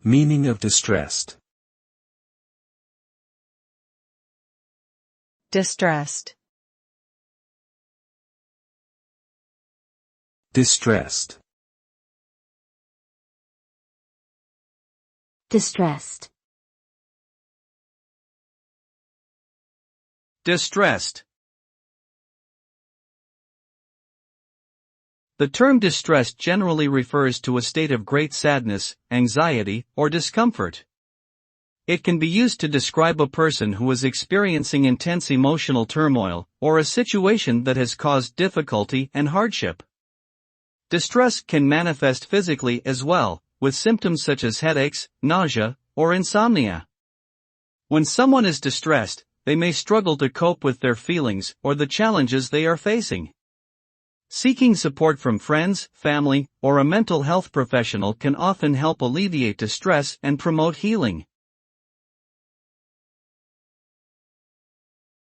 Meaning of distressed. Distressed. Distressed. Distressed. Distressed. The term distressed generally refers to a state of great sadness, anxiety, or discomfort. It can be used to describe a person who is experiencing intense emotional turmoil, or a situation that has caused difficulty and hardship. Distress can manifest physically as well, with symptoms such as headaches, nausea, or insomnia. When someone is distressed, they may struggle to cope with their feelings or the challenges they are facing. Seeking support from friends, family, or a mental health professional can often help alleviate distress and promote healing.